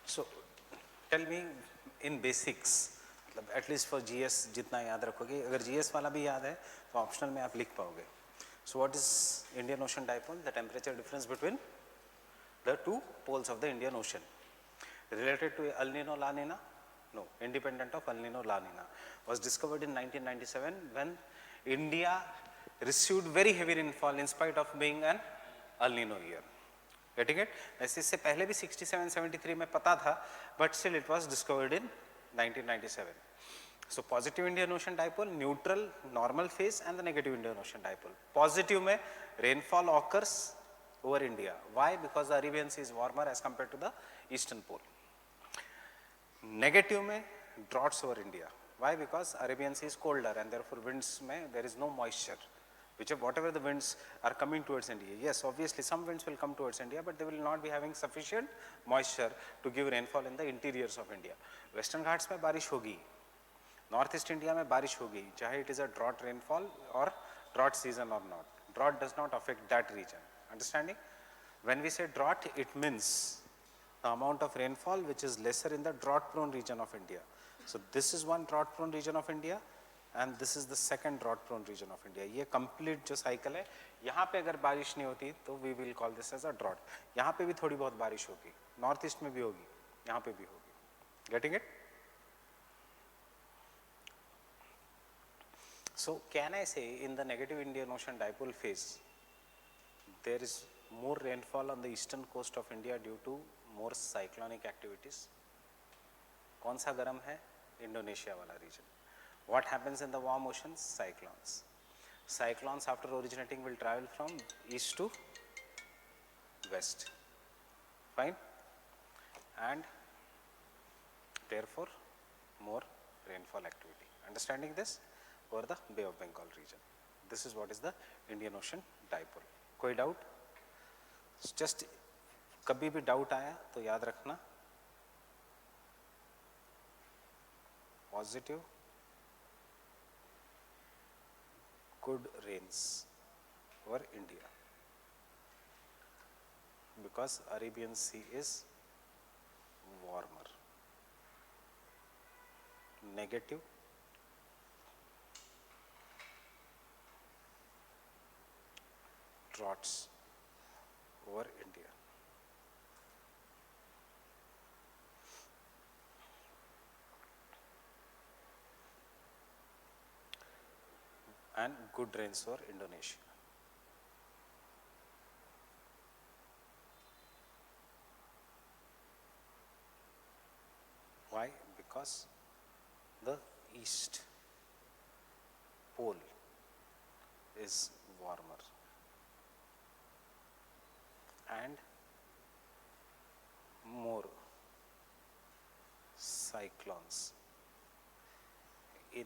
So tell me in basics, मतलब at least for GS जितना याद रखोगे, अगर जीएस वाला भी याद है तो ऑप्शनल में आप लिख पाओगे. So what is Indian Ocean dipole? The temperature difference between the two poles of the Indian Ocean. Related to El Nino, La Nina? No, independent of El Nino, La Nina. Was discovered in 1997 when India received very heavy rainfall in spite of being an El Nino year. Getting it? वैसे इससे पहले भी 67-73 में पता था, but still it was discovered in 1997. So positive Indian Ocean dipole, neutral normal phase and the negative Indian Ocean dipole. Positive में rainfall occurs over India. Why? Because the Arabian Sea is warmer as compared to the eastern pole. Negative में droughts over India. Why? Because Arabian Sea is colder and therefore winds में there is no moisture. Whatever the winds are coming towards India. Yes, obviously some winds will come towards India, but they will not be having sufficient moisture to give rainfall in the interiors of India. Western Ghats में बारिश होगी, North East India में बारिश होगी, चाहे it is a drought rainfall or drought season or not. Drought does not affect that region. Understanding? When we say drought, it means the amount of rainfall which is lesser in the drought prone region of India. So this is one drought prone region of India and this is the second drought prone region of India. ये complete जो cycle है, यहाँ पे अगर बारिश नहीं होती तो we will call this as a drought. यहाँ पे भी थोड़ी बहुत बारिश होगी, नॉर्थ ईस्ट में भी होगी, यहाँ पे भी होगी. Getting it? So can I say in the negative Indian Ocean dipole phase, there is more rainfall on the eastern coast of India due to more cyclonic activities? कौन सा गर्म है? Indonesia वाला region. What happens in the warm oceans? Cyclones. Cyclones after originating will travel from east to west. Fine? And therefore more rainfall activity. Understanding this? Over the Bay of Bengal region. This is what is the Indian Ocean dipole. कोई doubt? Just कभी भी doubt आया तो याद रखना, positive good rains over India because Arabian Sea is warmer. Negative droughts over India. And good rains over Indonesia. Why? Because the east pole is warmer and more cyclones in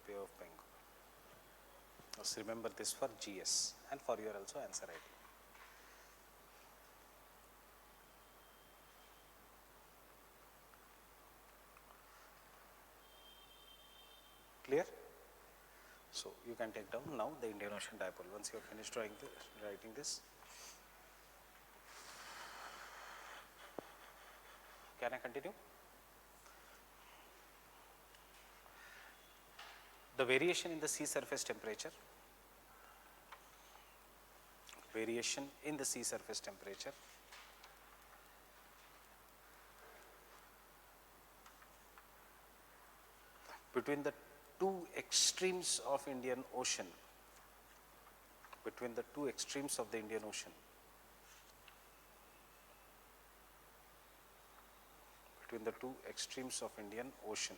Bay of Bengal. Just remember this for GS and for your also answer writing. Clear? So you can take down now the Indian Ocean dipole once you have finished writing this. Can I continue? The variation in the sea surface temperature, variation in the sea surface temperature between the two extremes of Indian Ocean, between the two extremes of the Indian Ocean, between the two extremes of Indian Ocean,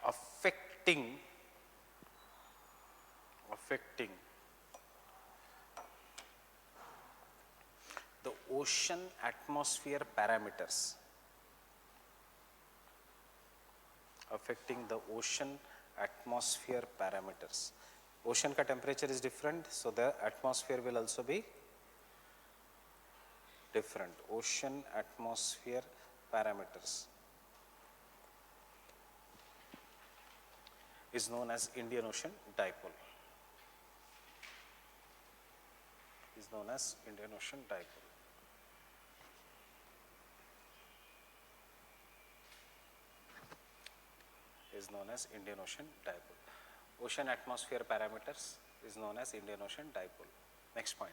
affecting the ocean atmosphere parameters, affecting the ocean atmosphere parameters. Ocean ka temperature is different, so the atmosphere will also be different. Ocean atmosphere parameters is known as Indian Ocean dipole. known as Indian Ocean dipole. Is known as Indian Ocean dipole. Ocean atmosphere parameters is known as Indian Ocean dipole. Next point.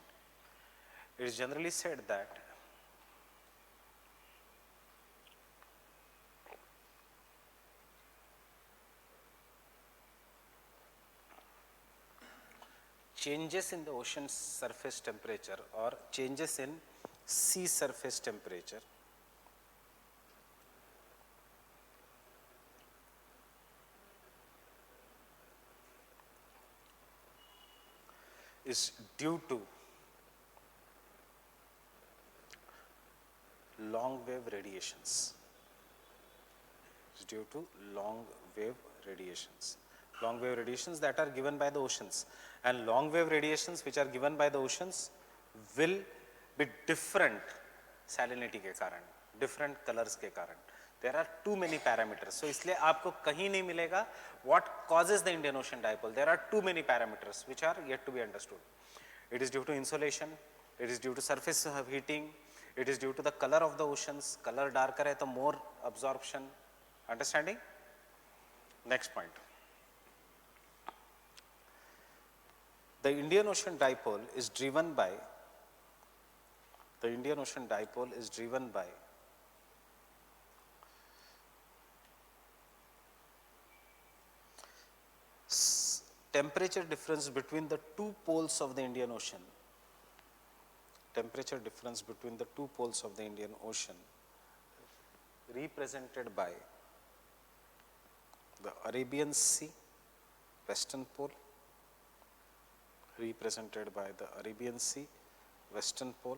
It is generally said that changes in the ocean surface temperature or changes in sea surface temperature is due to long wave radiations. It's due to long wave radiations. Long wave radiations that are given by the oceans, and long wave radiations which are given by the oceans will be different salinity के कारण, different colors के कारण. There are too many parameters. So इसलिए आपको कहीं नहीं मिलेगा what causes the Indian Ocean dipole. There are too many parameters which are yet to be understood. It is due to insolation, it is due to surface heating, it is due to the color of the oceans. Color darker है तो more absorption. Understanding? Next point. The Indian Ocean dipole is driven by temperature difference between the two poles of the Indian Ocean. Temperature difference between the two poles of the Indian Ocean represented by the Arabian Sea, western pole, represented by the Arabian Sea, western pole,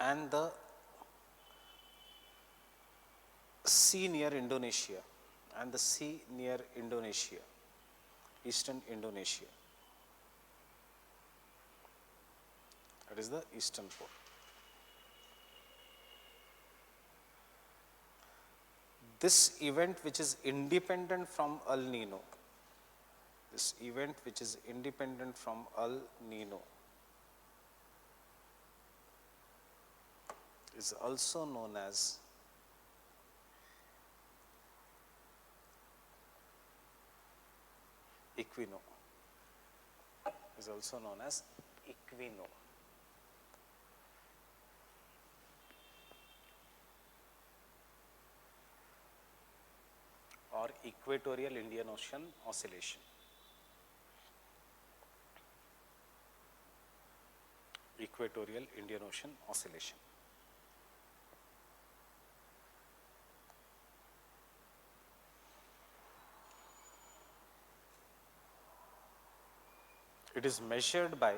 and the sea near Indonesia, eastern Indonesia. That is the eastern pole. This event which is independent from El Nino, is also known as equino. Or equatorial Indian Ocean oscillation. Equatorial Indian Ocean oscillation. It is measured by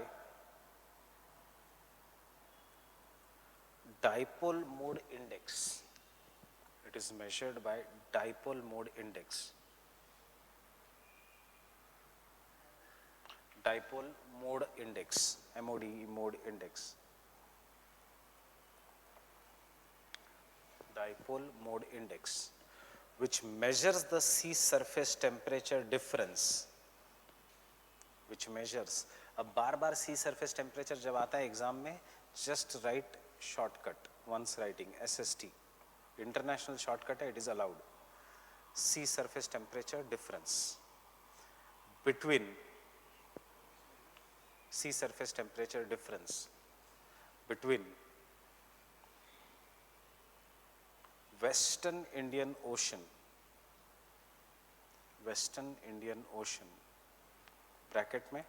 dipole mode index. Dipole mode index, MODE mode index. Dipole mode index, which measures the sea surface temperature difference. अब बार sea surface temperature जब आता है exam में, just write shortcut once writing SST. International shortcut है, it is allowed. Sea surface temperature difference between Western Indian Ocean bracket में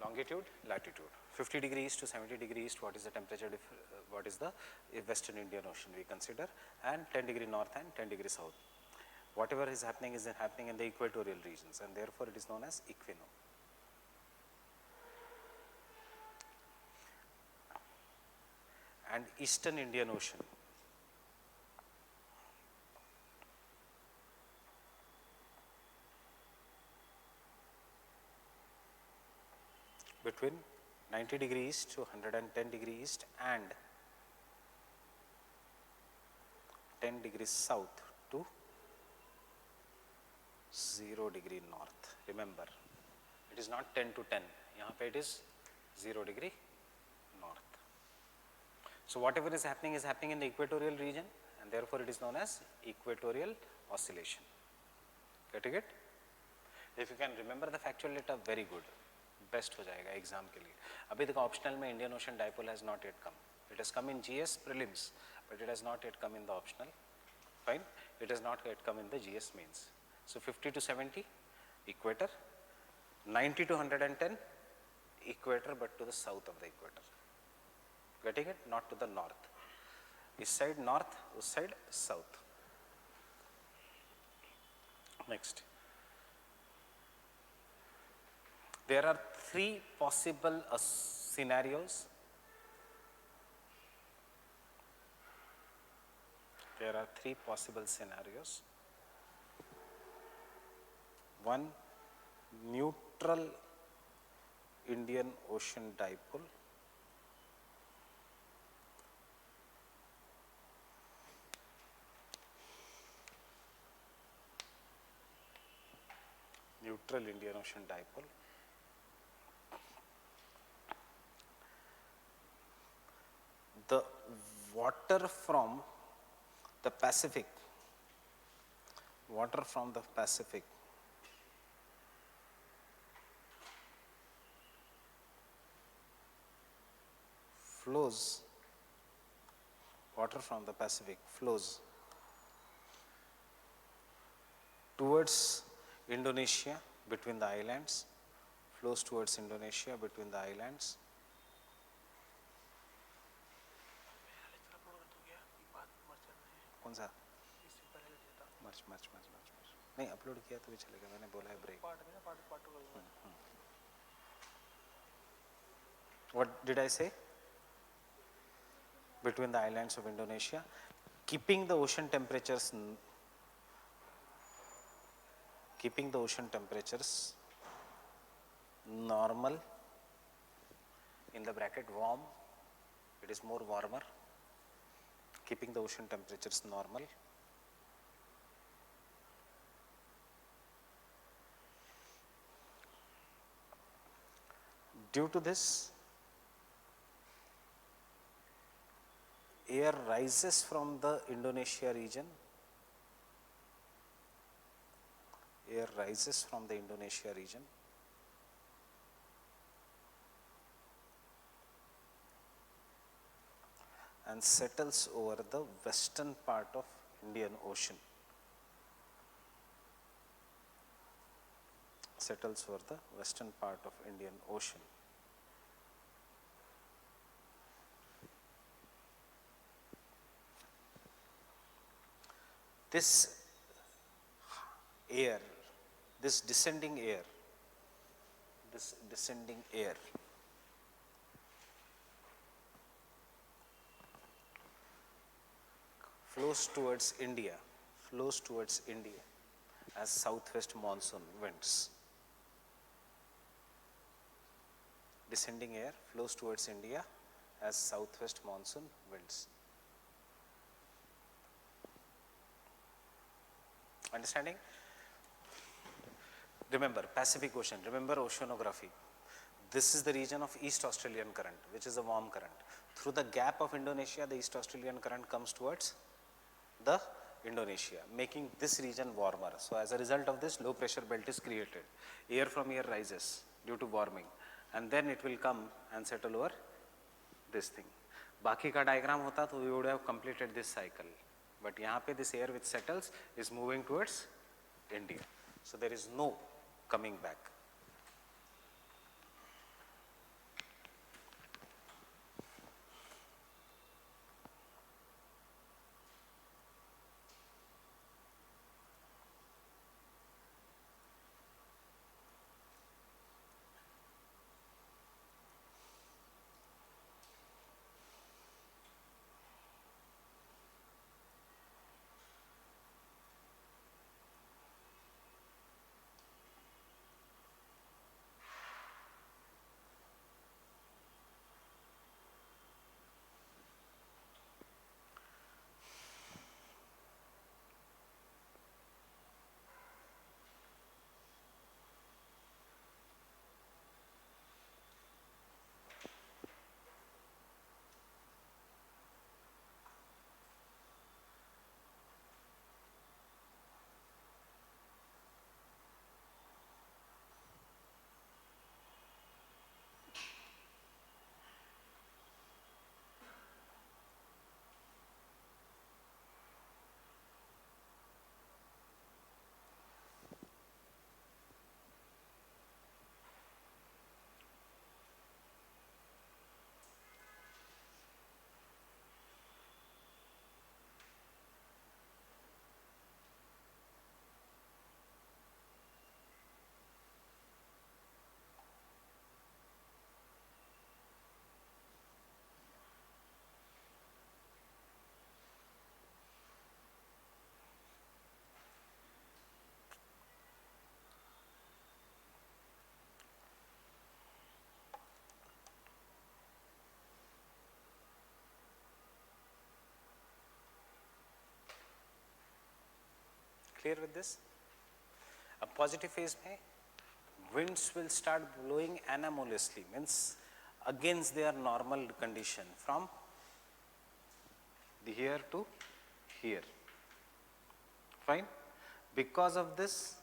longitude, latitude, 50 degree east to 70 degree east, what is the temperature, what is the Western Indian Ocean we consider, and 10 degree north and 10 degree south. Whatever is happening in the equatorial regions, and therefore it is known as equino. And Eastern Indian Ocean. between 90 degree east to 110 degree east and 10 degrees south to 0 degree north. Remember, it is not 10 to 10. यहाँ पे it is 0 degree north. So whatever is happening in the equatorial region, and therefore it is known as equatorial oscillation. Getting it? If you can remember the factual data, very good. Best हो जाएगा exam के लिए. अभी तक optional में Indian Ocean Dipole has not yet come. It has come in GS prelims, but it has not yet come in the optional. Fine. It has not yet come in the GS mains. So 50 to 70 equator, 90 to 110 equator, but to the south of the equator. Getting it? Not to the north. East side north, west side south. Next. There are three possible scenarios. There are three possible scenarios. One, neutral Indian Ocean dipole. Neutral Indian Ocean dipole. The water from the Pacific flows, towards Indonesia between the islands, कौन सा मर्च नहीं upload किया तो भी चलेगा, मैंने बोला है break. What did I say? Between the islands of Indonesia, keeping the ocean temperatures normal, in the bracket warm, it is more warmer, keeping the ocean temperatures normal. Due to this, air rises from the Indonesia region, and settles over the western part of Indian Ocean. This air, this descending air flows towards India as southwest monsoon winds. Descending air flows towards India as southwest monsoon winds. Understanding? Remember Pacific Ocean, remember oceanography. This is the region of East Australian current, which is a warm current. Through the gap of Indonesia, the East Australian current comes towards the Indonesia, making this region warmer. So as a result of this, low pressure belt is created. Air from here rises due to warming, and then it will come and settle over this thing. बाकी का diagram होता तो we would have completed this cycle. But यहाँ पे this air which settles is moving towards India. So there is no coming back. Clear with this? A positive phase में winds will start blowing anomalously, means against their normal condition from the here to here. Fine. Because of this,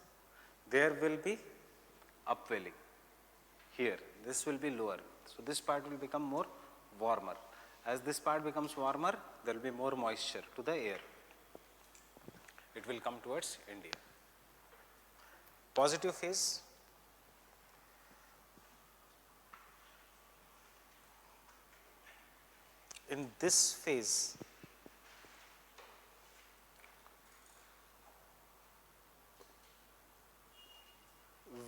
there will be upwelling here. This will be lower. So this part will become more warmer. As this part becomes warmer, there will be more moisture to the air. It will come towards India. Positive phase. In this phase,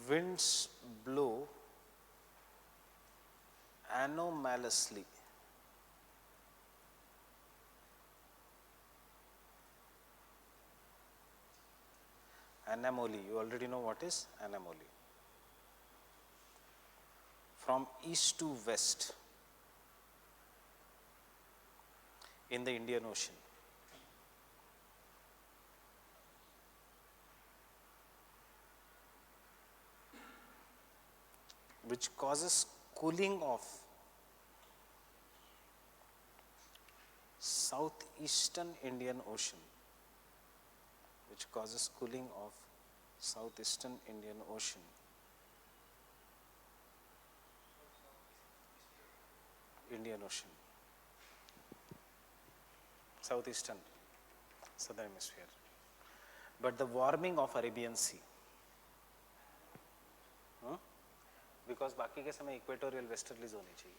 winds blow anomalously. Anomaly, you already know what is anomaly. From east to west in the Indian Ocean. Which causes cooling of southeastern Indian Ocean. Which causes cooling of southeastern Indian Ocean. Indian Ocean. Southeastern, southern hemisphere. But the warming of Arabian Sea. Because बाकी के समय equatorial westerlies होनी चाहिए.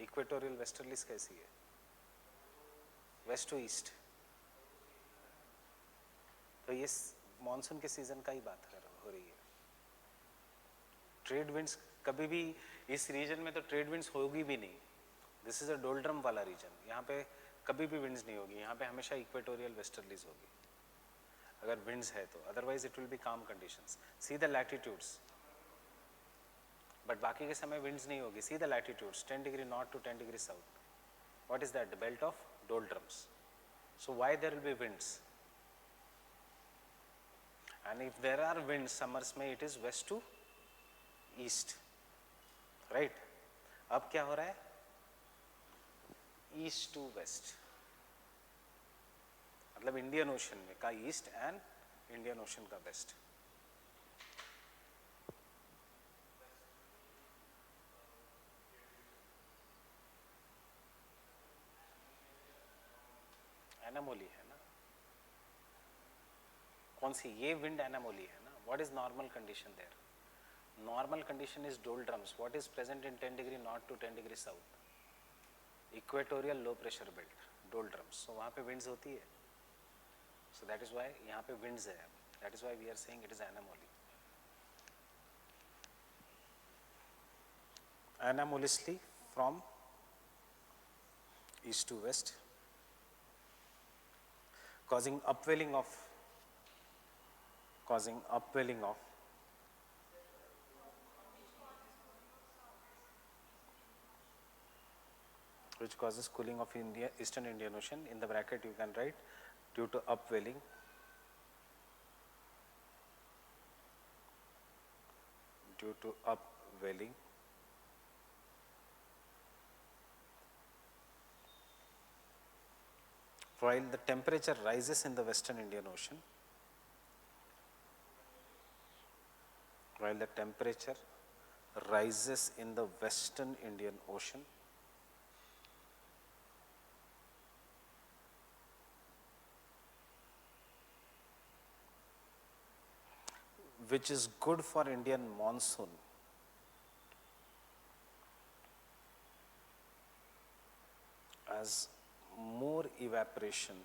Equatorial westerlies कैसी है? West to east. तो ये monsoon के सीजन का ही बात हो रही है. ट्रेड विंड्स कभी भी इस रीजन में तो ट्रेड विंड्स होगी भी नहीं. दिस इज अ डोल्ड्रम वाला रीजन. यहाँ पे कभी भी विंड्स नहीं होगी. यहाँ पे हमेशा इक्वेटोरियल वेस्टर्लीज होगी अगर विंड्स है तो. Otherwise it will be calm conditions. See the latitudes. But बाकी के समय विंड्स नहीं होगी. See the latitudes 10 degree north to 10 degree south. What is that? The belt of doldrums. So why there will be winds? And if there are winds summers में, it is west to east. Right. अब क्या हो रहा है? East to west. मतलब Indian ocean में का east and Indian ocean का वेस्ट. एनामोली है ना. कौन सी? ये विंड एनामोली है ना. What is normal condition there? Normal condition is doldrums. What is present in 10 degree north to 10 degree south? Equatorial low pressure belt, doldrums. So वहाँ पे विंड्स होती है. सो दैट इज वाई यहाँ पे winds है. That is why we are saying it is anomaly. Anomalously from east to west, causing upwelling of which causes cooling of Eastern Indian Ocean. In the bracket you can write due to upwelling, while the temperature rises in the Western Indian Ocean, which is good for Indian monsoon, as more evaporation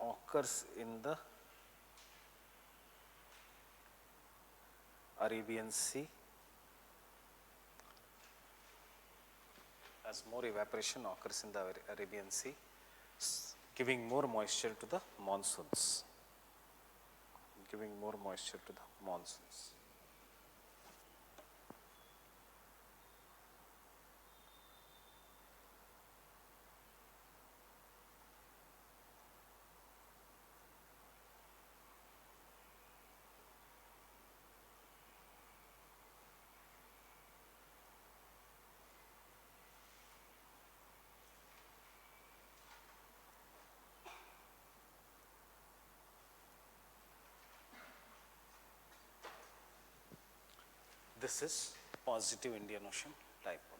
occurs in the Arabian Sea, giving more moisture to the monsoons. giving more moisture to the monsoons. This is positive Indian Ocean dipole.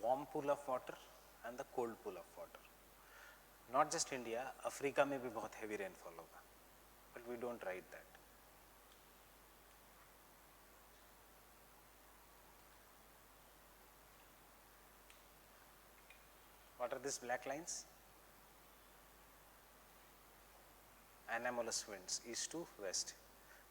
Warm pool of water and the cold pool of water. Not just India, Africa में भी बहुत heavy rainfall होगा, but we don't write that. What are these black lines? Anomalous winds, east to west.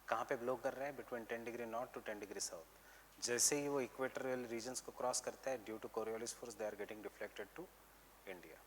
कहाँ पे blow कर रहा है? Between 10 degree north to 10 degree south. जैसे ही वो इक्वेटोरियल रीजन्स को क्रॉस करता है, due to Coriolis force they are getting deflected to India.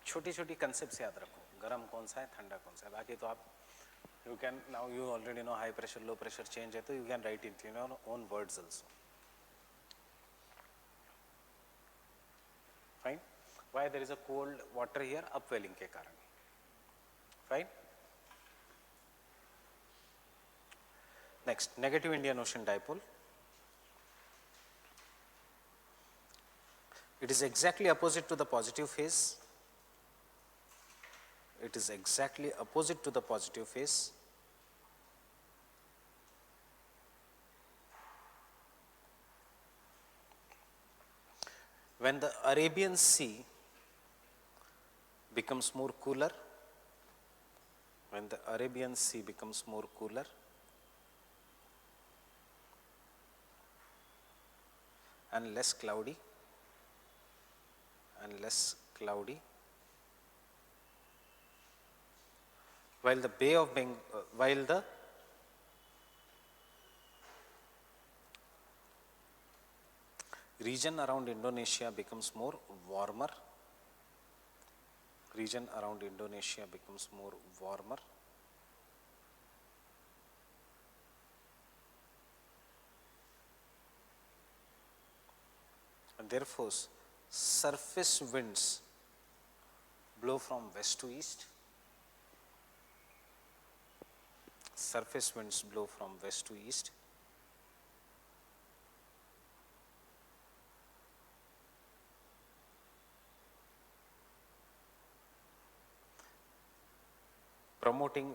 छोटी छोटी कंसेप्ट्स याद रखो, गर्म कौन सा है, ठंडा कौन सा है. बाकी तो आप you can now you already know high pressure low pressure change है, तो you can write it in your own words also. Fine. Why there is a cold water here? Upwelling के कारण. Fine. Next, negative Indian Ocean dipole. It is exactly opposite to the positive phase. It is exactly opposite to the positive phase. When the Arabian Sea becomes more cooler, when the Arabian Sea becomes more cooler, and less cloudy, while the Bay of Bengal, while the region around Indonesia becomes more warmer, region around Indonesia becomes more warmer, and therefore surface winds blow from west to east. Surface winds blow from west to east. Promoting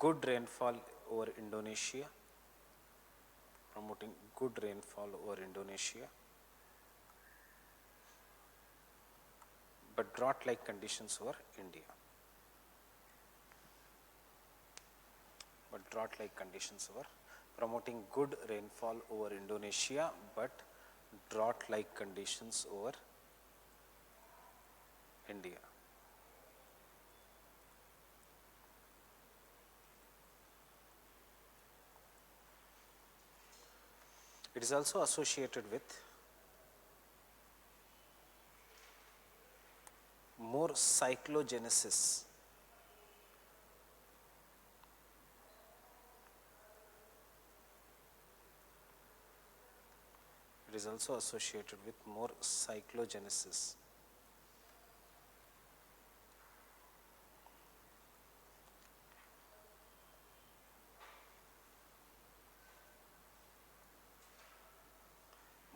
good rainfall over Indonesia, promoting good rainfall over Indonesia, but drought-like conditions over India. But drought-like conditions over, promoting good rainfall over Indonesia, but drought-like conditions over India. It is also associated with more cyclogenesis. It is also associated with more cyclogenesis.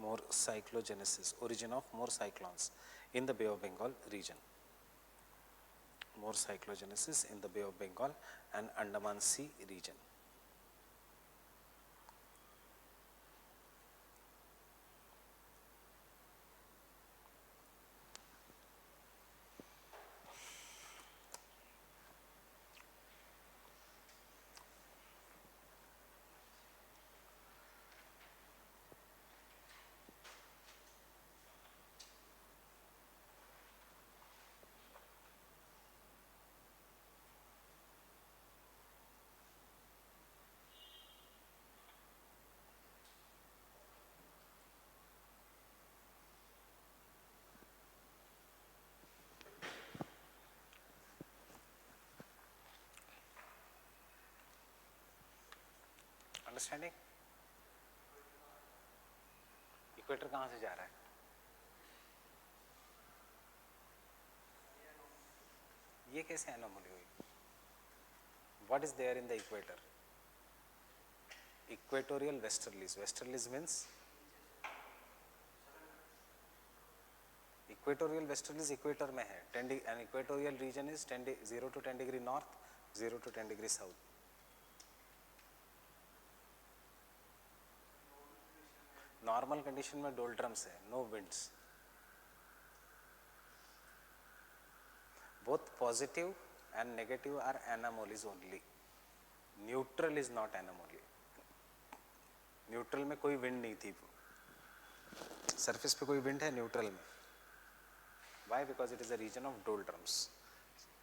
More cyclogenesis, origin of more cyclones in the Bay of Bengal region. More cyclogenesis in the Bay of Bengal and Andaman Sea region. Understanding? Equator कहाँ से जा रहा है? ये कैसे anomaly हुई? What is there in the equator? Equatorial westerlies. Westerlies means equatorial westerlies equator में है. An equatorial region is 0 to 10 degree north, 0 to 10 degree south. Normal condition में डोल्ड्रम्स है, no winds. Both positive and negative are anomalies only. Neutral is not anomaly. Neutral में कोई wind नहीं थी. Surface पे कोई विंड है न्यूट्रल में. Why? Because it is a region of doldrums.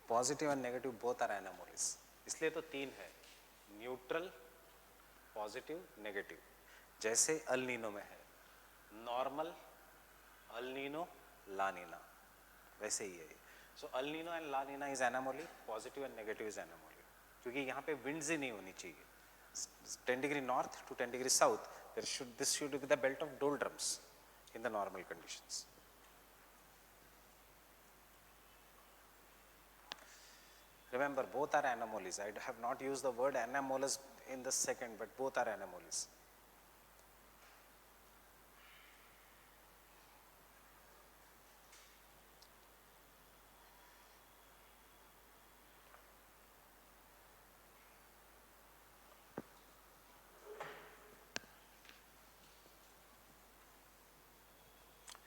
Positive and negative both are anomalies. इसलिए तो तीन है, न्यूट्रल, पॉजिटिव, नेगेटिव. जैसे अल नीनो में है normal, El Nino, La Nina, वैसे ही है. So El Nino and La Nina is anomaly, positive and negative is anomaly. क्योंकि यहाँ पे विंड्स ही नहीं होनी चाहिए. 10 degree north to 10 degree south, this should be the belt of doldrums in the normal conditions. Remember, both are anomalies. I have not used the word anomalous in the second, but both are anomalies.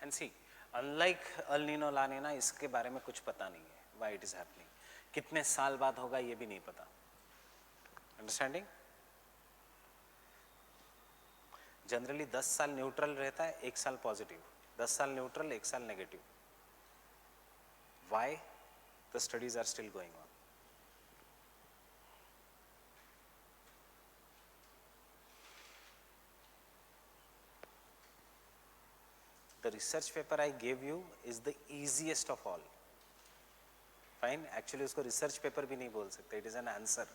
And see, unlike El Nino, La Nina, इसके बारे में कुछ पता नहीं है. Why it is happening? कितने साल बाद होगा ये भी नहीं पता. Understanding? जनरली 10 साल न्यूट्रल रहता है, 1 साल पॉजिटिव. 10 साल न्यूट्रल, 1 साल negative. Why? The studies are still going on. The research paper I gave you is the easiest of all. Fine. Actually उसको research paper भी नहीं बोल सकते. It is an answer.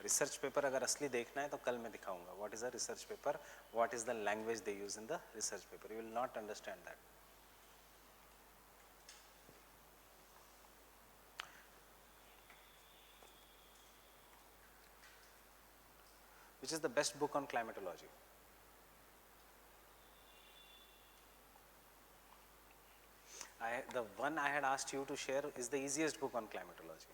Research paper अगर असली देखना है तो कल मैं दिखाऊंगा. What is a research paper? What is the language they use in the research paper? You will not understand that. Which is the best book on climatology? The one I had asked you to share is the easiest book on climatology.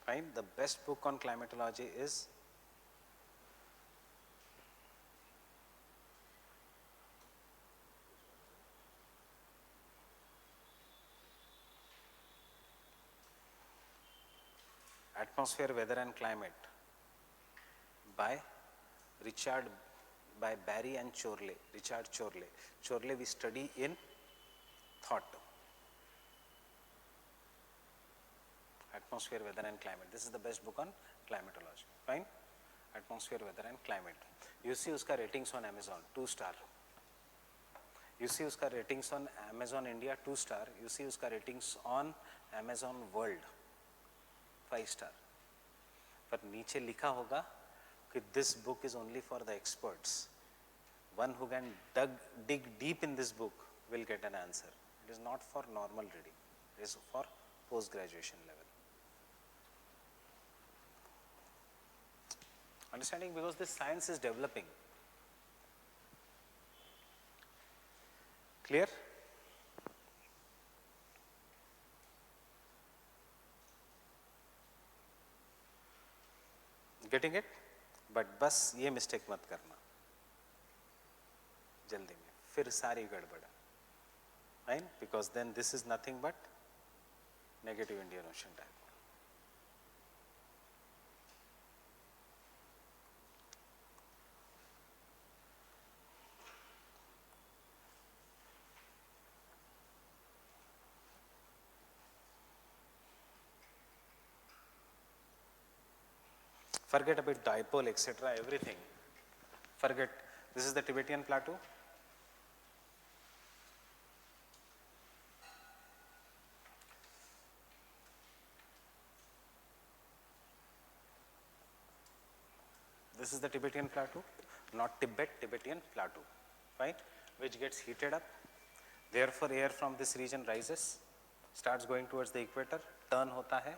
Fine. The best book on climatology is Atmosphere, Weather and Climate by Richard, by Barry and Chorley, Richard Chorley. Chorley we study in thought. Atmosphere, Weather and Climate. This is the best book on climatology. Fine. Atmosphere, Weather and Climate. You see उसका ratings on Amazon 2 star. You see उसका ratings on Amazon India 2 star. You see उसका ratings on Amazon World 5 star. पर नीचे लिखा होगा कि this book is only for the experts. One who can dig deep in this book will get an answer. It is not for normal reading. It is for post-graduation level. Understanding, because this science is developing. Clear? Getting it? But बस ये mistake मत करना जल्दी में, फिर सारी गड़बड़. Fine? Because then this is nothing but negative Indian Ocean dipole. Forget about dipole, etc., everything. Forget. This is the Tibetan Plateau. This is the Tibetan Plateau, not Tibet, Tibetan Plateau, right? Which gets heated up. Therefore, air from this region rises, starts going towards the equator, turn hota hai,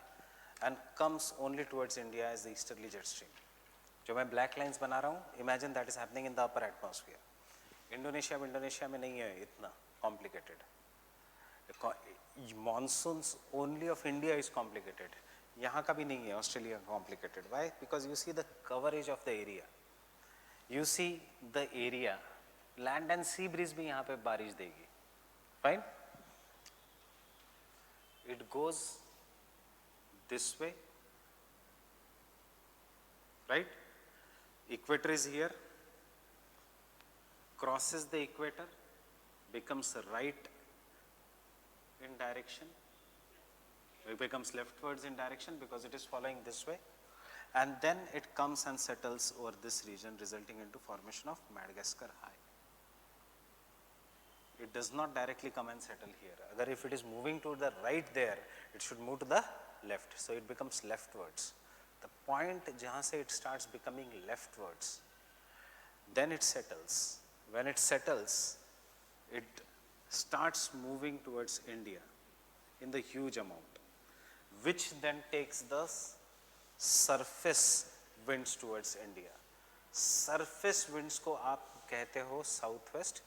and comes only towards India as the easterly jet stream. जो मैं black lines बना रहा हूँ, imagine that is happening in the upper atmosphere. Indonesia में नहीं है इतना complicated. Monsoons only of India is complicated. यहाँ का भी नहीं है, Australia complicated. Why? Because you see the coverage of the area. You see the area. Land and sea breeze भी यहाँ पे बारिश देगी. Fine? It goes this way, right? Equator is here, crosses the equator, becomes right in direction, it becomes leftwards in direction because it is following this way, and then it comes and settles over this region, resulting into formation of Madagascar High. It does not directly come and settle here. Agar if it is moving to the right there, it should move to the left, so it becomes leftwards. The point jahan se it starts becoming leftwards, then it settles. When it settles, it starts moving towards India in the huge amount, which then takes the surface winds towards India. Surface winds ko aap कहते हो southwest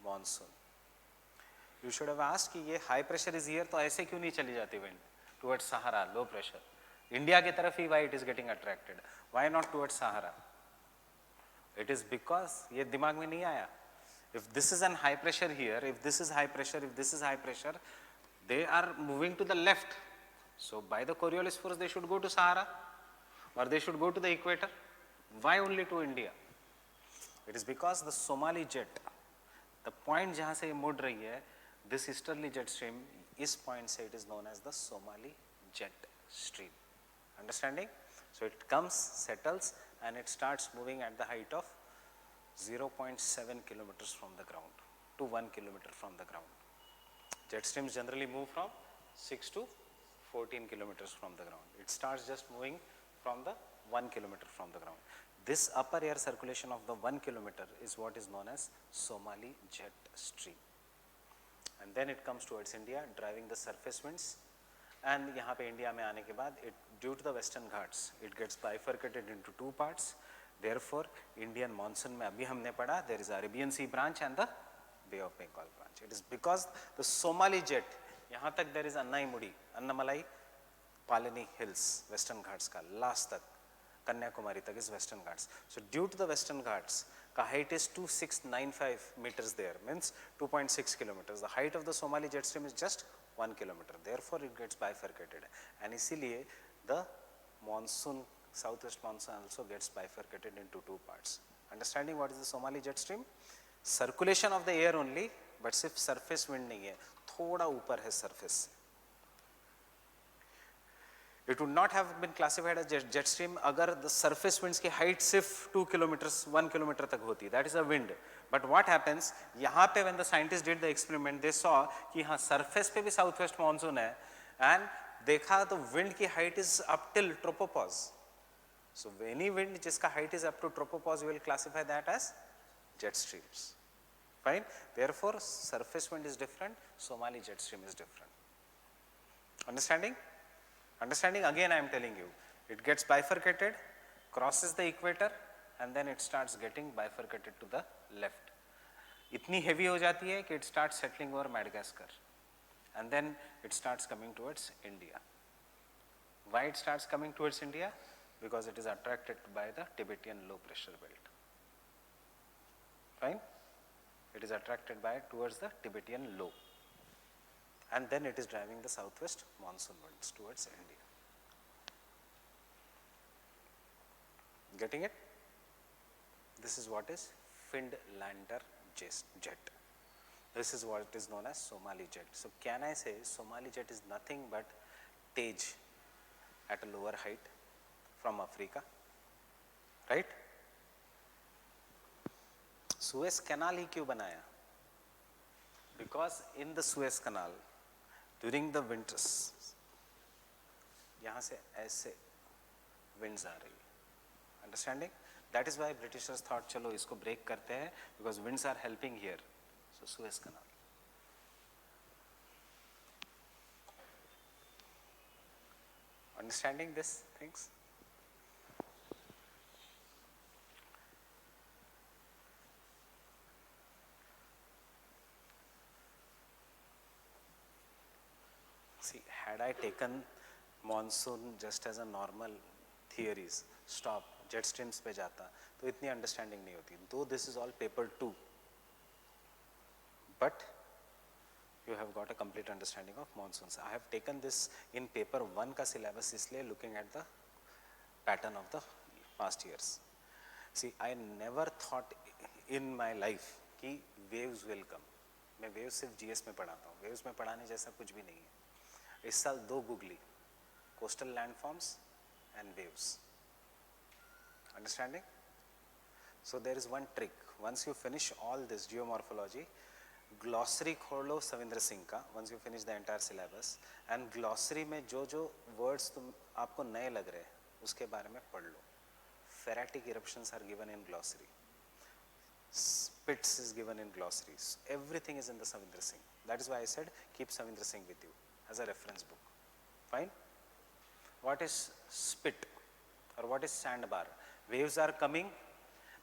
monsoon. You should have asked कि ये high pressure is here, तो ऐसे क्यों नहीं चली जाती wind towards Sahara, low pressure. India की तरफ ही why it is getting attracted. Why not towards Sahara? It is because ये दिमाग में नहीं आया. If this is an high pressure here, if this is high pressure, if this is high pressure, they are moving to the left. So by the Coriolis force, they should go to Sahara or they should go to the equator. Why only to India? It is because the Somali jet, the point जहाँ से ये मुड़ रही है, this easterly jet stream, इस point से it is known as the Somali jet stream. Understanding? So it comes, settles, and it starts moving at the height of 0.7 kilometers from the ground to 1 kilometer from the ground. Jet streams generally move from 6 to 14 kilometers from the ground. It starts just moving from the 1 kilometer from the ground. This upper air circulation of the 1 kilometer is what is known as Somali jet stream. And then it comes towards India, driving the surface winds. And यहाँ पे India में आने के बाद, it due to the Western Ghats, it gets bifurcated into two parts. Therefore, Indian monsoon में अभी हमने पढ़ा, there is Arabian Sea branch and the Bay of Bengal branch. It is because the Somali jet, यहाँ तक there is Annaimudi, Annamalai, Palani Hills, Western Ghats ka, last tak, Kanyakumari tak is Western Ghats. So due to the Western Ghats, the height is 2695 meters there, means 2.6 kilometers. The height of the Somali jet stream is just 1 kilometer. Therefore, it gets bifurcated. And isliye the monsoon, southwest monsoon also gets bifurcated into two parts. Understanding what is the Somali jet stream? Circulation of the air only, but सिर्फ surface wind नहीं है, थोड़ा ऊपर है surface से. It would not have been classified as jet stream अगर the surface winds की height सिर्फ 2 kilometers 1 kilometer तक होती. That is a wind. But what happens यहाँ पे when the scientists did the experiment, they saw कि हाँ surface पे भी southwest monsoon है and देखा तो wind की height is up till tropopause. So any wind जिसका height is up to tropopause, we will classify that as jet streams. Fine. Therefore, surface wind is different, Somali jet stream is different. Understanding? Understanding, again I am telling you, it gets bifurcated, crosses the equator and then it starts getting bifurcated to the left. इतनी heavy हो जाती है कि it starts settling over Madagascar and then it starts coming towards India. Why it starts coming towards India? Because it is attracted by the Tibetan low pressure belt. Fine? It is attracted by towards the Tibetan low. And then it is driving the southwest monsoon winds towards India. Getting it? This is what is Findlander jet. This is what is known as Somali jet. So can I say Somali jet is nothing but Tej at a lower height from Africa, right? Suez Canal ही क्यों बनाया? Because in the Suez Canal during the winters यहाँ से ऐसे winds आ रही है. Understanding? That is why Britishers thought चलो इसको break करते हैं because winds are helping here. So Suez Canal. Understanding these things? See, had I taken monsoon just as a normal theories, stop, jet streams पे जाता, तो इतनी understanding नहीं होती. Though this is all paper 2, but you have got a complete understanding of monsoons. I have taken this in paper 1 का syllabus इसलिए looking at the pattern of the past years. See, I never thought in my life कि waves will come. मैं waves सिर्फ GS में पढ़ाता हूँ. Waves में पढ़ाने जैसा कुछ भी नहीं है. इस साल 2 googly, coastal landforms and waves. Understanding? So there is one trick. Once you finish all this geomorphology, glossary खोल लो सविंद्र सिंह का. Once you finish the entire syllabus and glossary में जो जो words तुम आपको नए लग रहे हैं उसके बारे में पढ़ लो. Phreatic eruptions are given in glossary. Spits is given in glossaries. Everything is in the Savindra Singh. That is why I said keep Savindra Singh with you as a reference book. Fine? What is spit or what is sandbar? Waves are coming,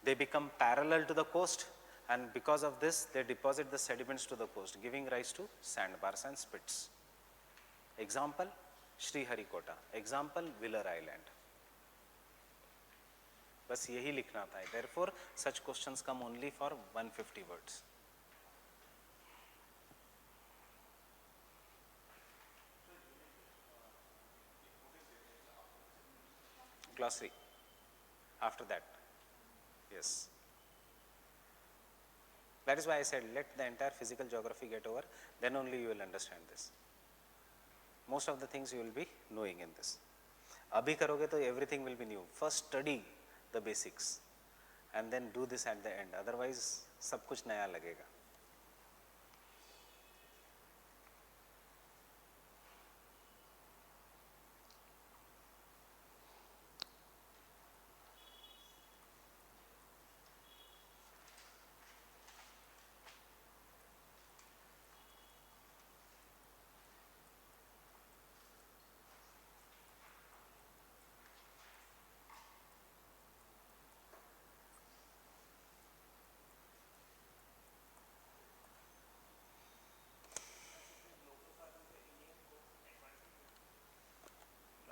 they become parallel to the coast and because of this they deposit the sediments to the coast, giving rise to sandbars and spits. Example, Sriharikota. Example, Wheeler Island. बस यही लिखना था. Therefore, such questions come only for 150 words. Glossary. After that, yes. That is why I said let the entire physical geography get over, then only you will understand this. Most of the things you will be knowing in this. अभी करोगे तो everything will be new. First study the basics and then do this at the end. Otherwise, सब कुछ नया लगेगा.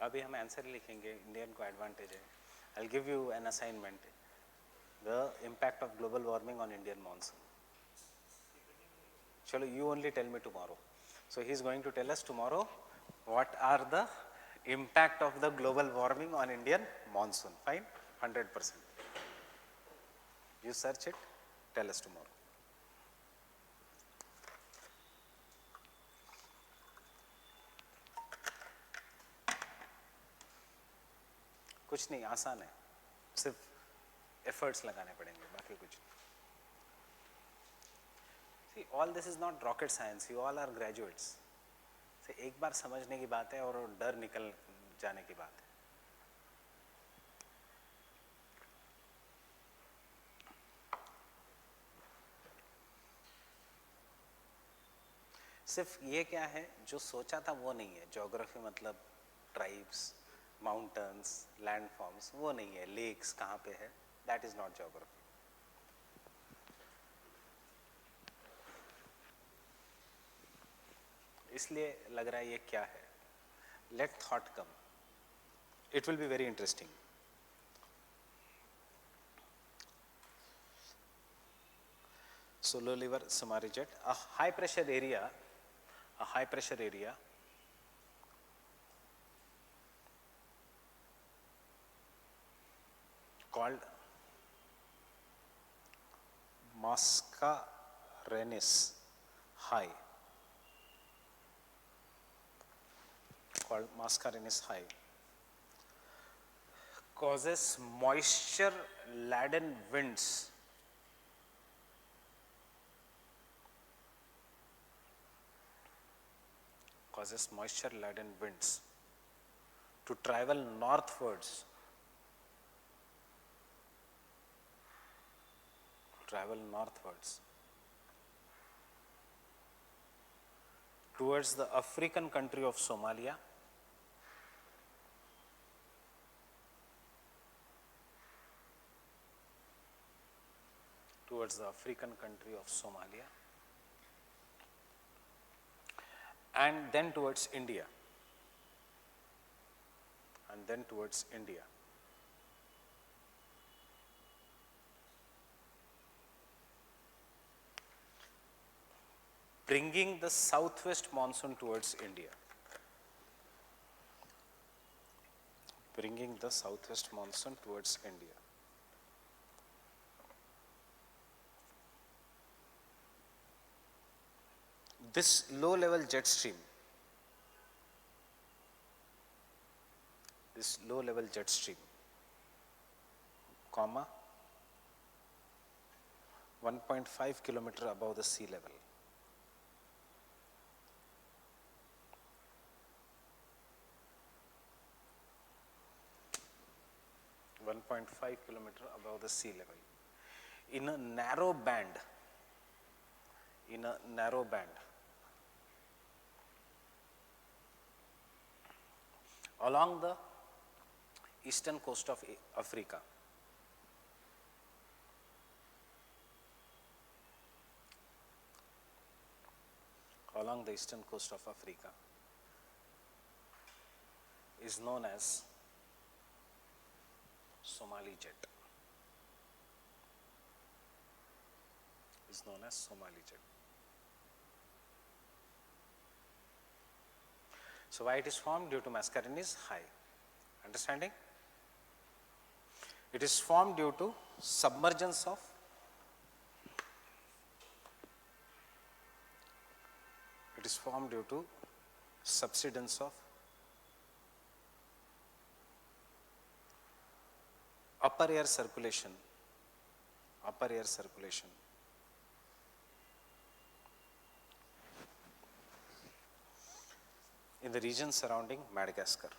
अभी हम answer लिखेंगे, इंडियन को एडवांटेज है. I will give you an assignment, the impact of global warming on Indian monsoon. चलो, you only tell me tomorrow. So he is going to tell us tomorrow what are the impact of the global warming on Indian monsoon. Fine, 100%. You search it, tell us tomorrow. कुछ नहीं, आसान है, सिर्फ efforts लगाने पड़ेंगे, बाकी कुछ नहीं. See, all this is not rocket science, you all are graduates. See, एक बार समझने की बात है और डर निकल जाने की बात है. सिर्फ ये क्या है, जो सोचा था वो नहीं है. ज्योग्राफी मतलब ट्राइब्स, माउंटेन्स, लैंडफॉर्म्स, वो नहीं है. लेक्स कहाँ पे है, दैट इज नॉट ज्योग्राफी. इसलिए लग रहा है ये क्या है. Let thought come, it will be very interesting. Solar lever Somali jet, a high pressure area called Mascarenes High, causes moisture laden winds to travel northwards towards the African country of Somalia, and then towards India, bringing the southwest monsoon towards India. This low level jet stream, comma 1.5 kilometer above the sea level, in a narrow band, along the eastern coast of Africa. Is known as Somali jet. So why it is formed? Due to Mascarenes high. Understanding? It is formed due to subsidence of upper air circulation in the region surrounding Madagascar.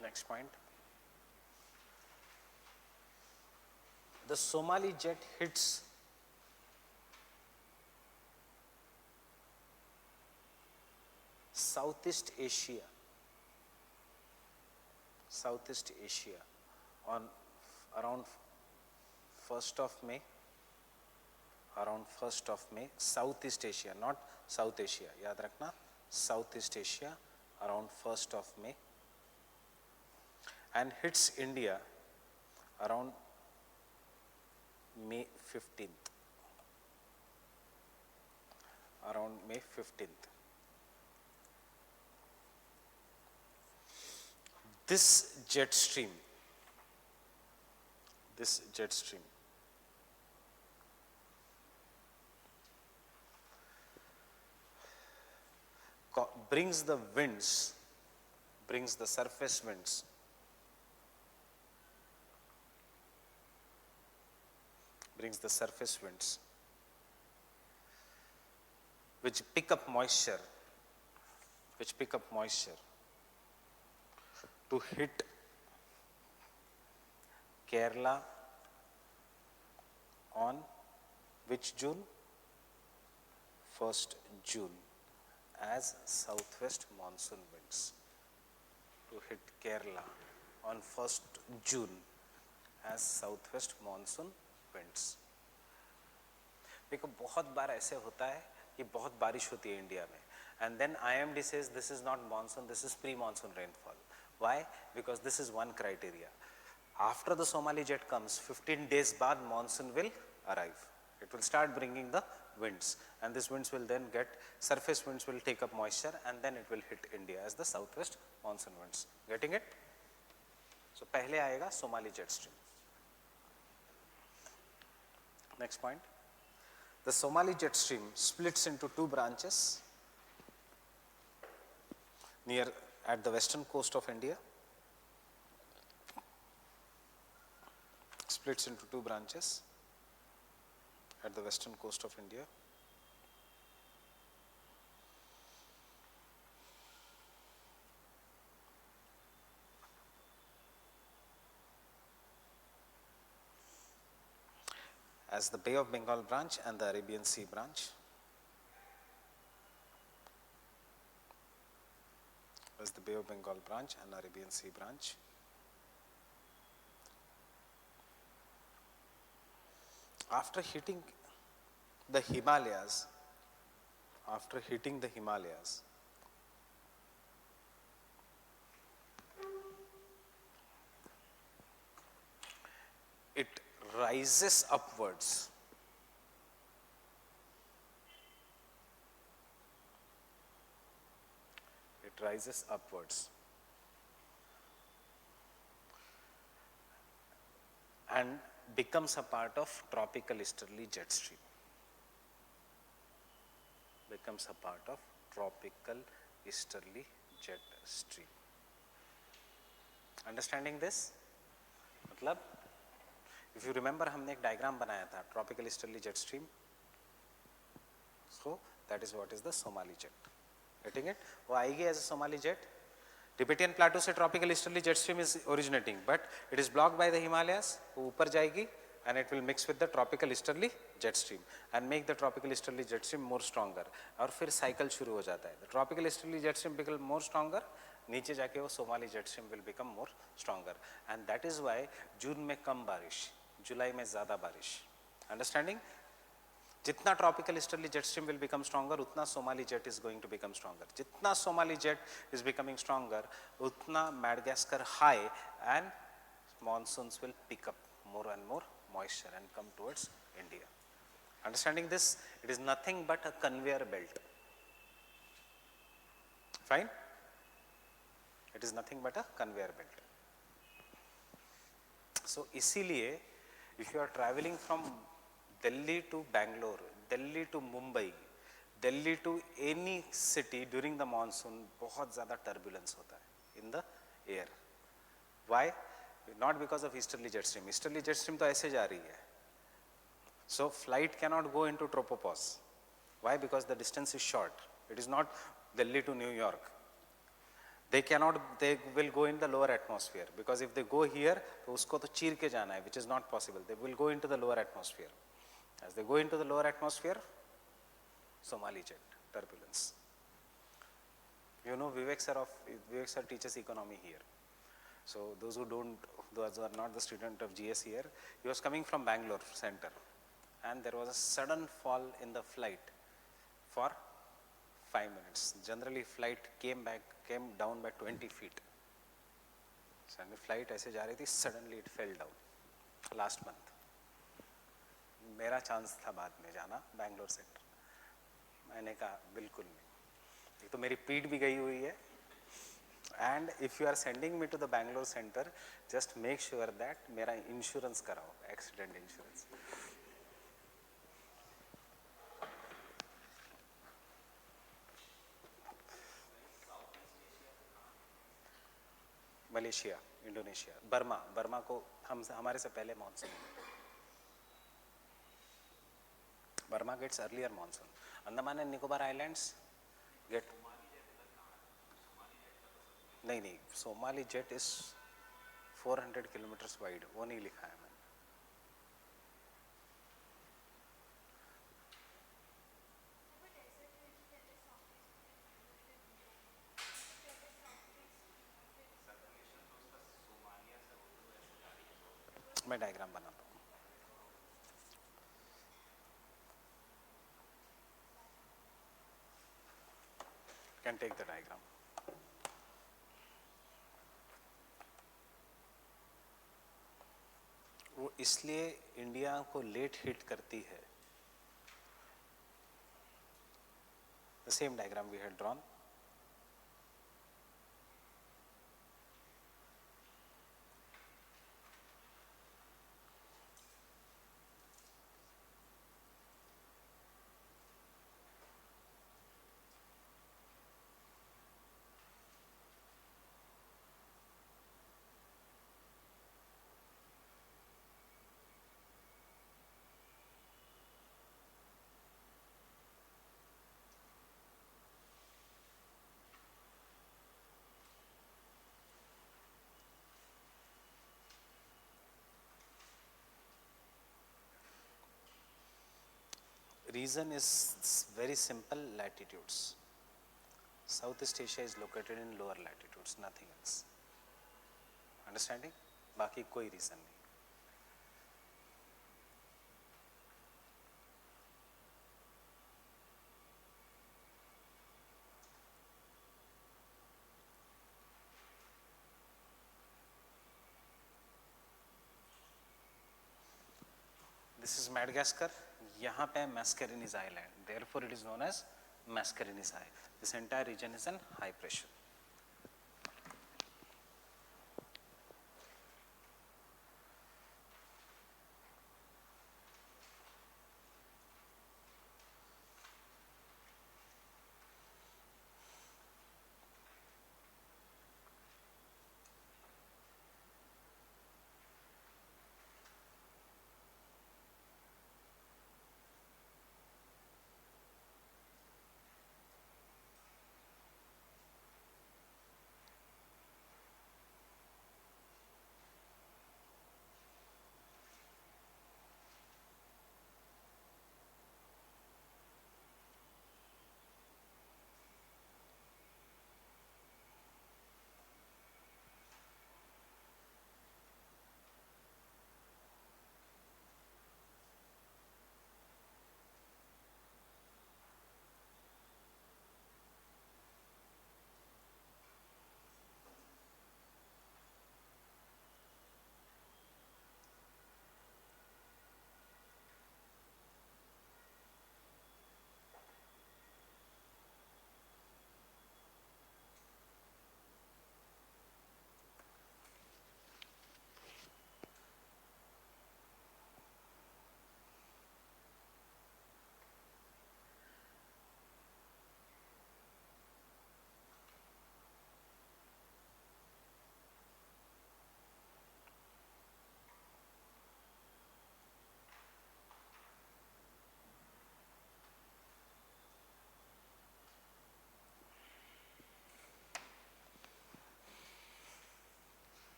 Next point. The Somali jet hits Southeast Asia Southeast Asia on around 1st of May, around 1st of May, Southeast Asia, not South Asia, याद रखना, Southeast Asia around 1st of May, and hits India around May 15th, around May 15th. This jet stream brings the winds, brings the surface winds, which pick up moisture, to hit Kerala on which June? 1st June, as southwest monsoon winds. To hit Kerala on 1st June as southwest monsoon winds. देखो बहुत बार ऐसे होता है कि बहुत बारिश होती है इंडिया में, and then IMD says this is not monsoon, this is pre-monsoon rainfall. Why? Because this is one criteria. After the Somali jet comes, 15 days बाद monsoon will arrive. It will start bringing the winds, and these winds will then get, surface winds will take up moisture, and then it will hit India as the southwest monsoon winds. Getting it? So पहले आएगा Somali jet stream. Next point. The Somali jet stream splits into two branches near at the western coast of India. Splits into two branches at the western coast of India. As the Bay of Bengal branch and the Arabian Sea branch. As the Bay of Bengal branch and Arabian Sea branch. After hitting the Himalayas, it rises upwards. And becomes a part of tropical easterly jet stream. Understanding this? मतलब if you remember हमने एक diagram बनाया था tropical easterly jet stream. So that is what is the Somali jet. Getting it? वो आएगी as a Somali jet. Tibetan plateau से tropical easterly jet stream is originating, but it is blocked by the Himalayas. वो ऊपर जाएगी and it will mix with the tropical easterly jet stream and make the tropical easterly jet stream more stronger. और फिर cycle शुरू हो जाता है. The tropical easterly jet stream become more stronger. नीचे जाके वो Somali jet stream will become more stronger, and that is why जून में कम बारिश, जुलाई में ज़्यादा बारिश. Understanding? जितना tropical easterly jet stream will become stronger, उतना Somali jet is going to become stronger. जितना Somali jet is becoming stronger, उतना Madagascar high and monsoons will pick up more and more moisture and come towards India. Understanding this? It is nothing but a conveyor belt. Fine? It is nothing but a conveyor belt. So इसीलिए if you are traveling from Delhi to Bangalore, Delhi to Mumbai, Delhi to any city during the monsoon, बहुत ज़्यादा turbulence होता है in the air. Why? Not because of easterly jet stream. Easterly jet stream तो ऐसे जा रही है. So flight cannot go into tropopause. Why? Because the distance is short. It is not Delhi to New York. They will go in the lower atmosphere, because if they go here, तो उसको तो चीर के जाना है, which is not possible. They will go into the lower atmosphere. As they go into the lower atmosphere, Somali jet, turbulence. You know Vivek sir teaches economy here. So those who are not the student of GS here, he was coming from Bangalore center, and there was a sudden fall in the flight for 5 minutes. Generally, flight came down by 20 feet. Suddenly, flight ऐसे जा रही थी, suddenly it fell down. Last month, मेरा chance था बाद में जाना Bangalore centre. मैंने कहा बिल्कुल नहीं, एक तो मेरी पीठ भी गई हुई है, and if you are sending me to the Bangalore center, just make sure that मेरा इंश्योरेंस कराओ, accident insurance. Malaysia, Indonesia, Burma को हमारे से पहले monsoon. Burma gets earlier monsoon. Andaman and Nicobar islands gets, नहीं, Somali jet is 400 kilometres wide, वो नहीं लिखा है मैंने. मैं डायग्राम बनाता हूँ. Can take the diagram. वो इसलिए इंडिया को लेट हिट करती है. The same diagram we had drawn. Reason is very simple, latitudes. Southeast Asia is located in lower latitudes, nothing else. Understanding? बाकी कोई reason नहीं. This is Madagascar. यहाँ पे Mascarenes Island. Therefore, it is known as Mascarenes Island. This entire region is in high pressure.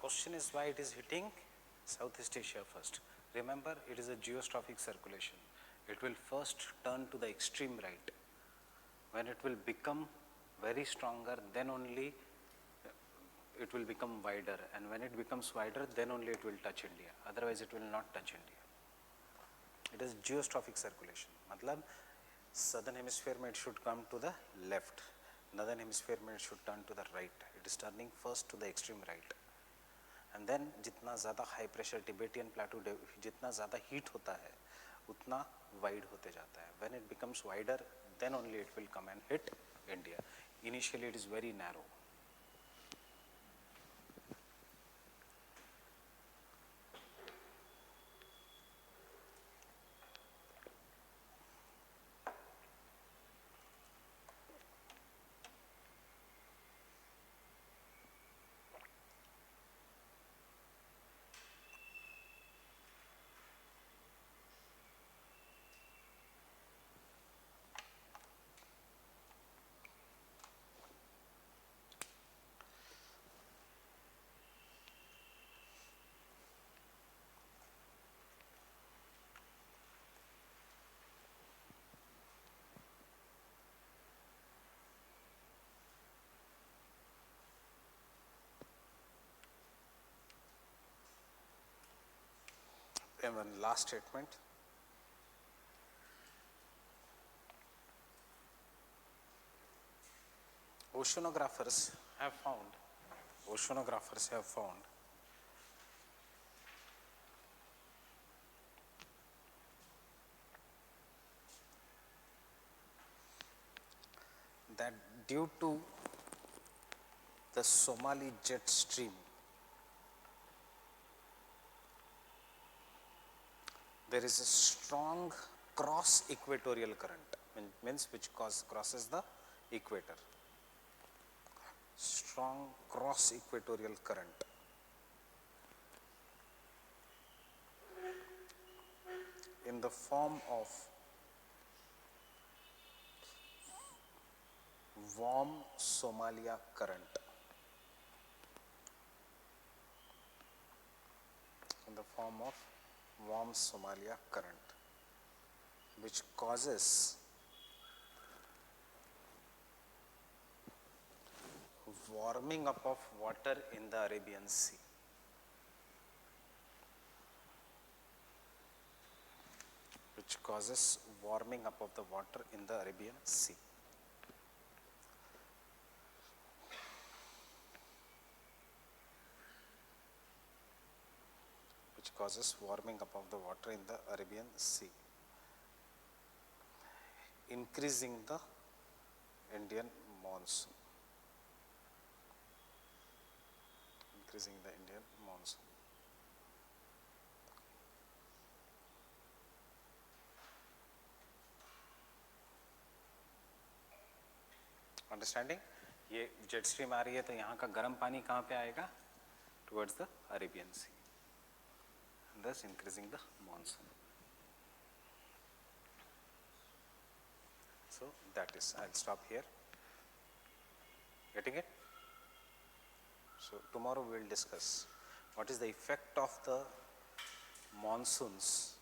question is why it is hitting Southeast Asia first. Remember, it is a geostrophic circulation. It will first turn to the extreme right. When it will become very stronger, then only it will become wider, and when it becomes wider, then only it will touch India. Otherwise, it will not touch India. It is geostrophic circulation. Matlab, southern hemisphere it should come to the left. Northern hemisphere it should turn to the right. It is turning first to the extreme right. And then जितना ज़्यादा high pressure Tibetan plateau जितना ज़्यादा heat होता है, उतना wide होते जाता है. When it becomes wider, then only it will come and hit India. Initially, it is very narrow. And one last statement. Oceanographers have found that due to the Somali jet stream, there is a strong cross equatorial current, means which crosses the equator. Strong cross equatorial current in the form of warm Somalia current. In the form of warm Somalia current, which causes warming up of water in the Arabian Sea. Which causes warming up of the water in the Arabian Sea. Which causes warming up of the water in the Arabian Sea, increasing the Indian monsoon. Increasing the Indian monsoon. Understanding? ये jet stream आ रही है तो यहाँ का गर्म पानी कहाँ पे आएगा? Towards the Arabian Sea, thus increasing the monsoon. So that is, I'll stop here. Getting it? So tomorrow we will discuss what is the effect of the monsoons,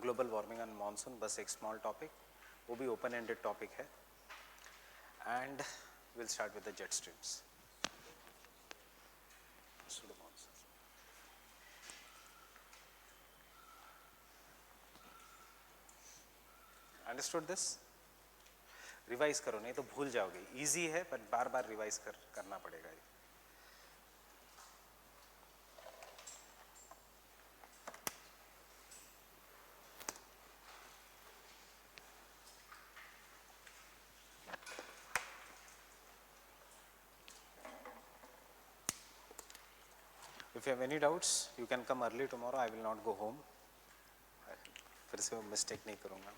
global warming and monsoon. बस एक small topic, वो भी open-ended topic है, and we'll start with the jet streams. Understood this? Revise करो, नहीं तो भूल जाओगे. इजी है बट बार बार रिवाइज करना पड़ेगा. If you have any doubts, you can come early tomorrow. I will not go home. फिर से मिस्टेक नहीं करूँगा.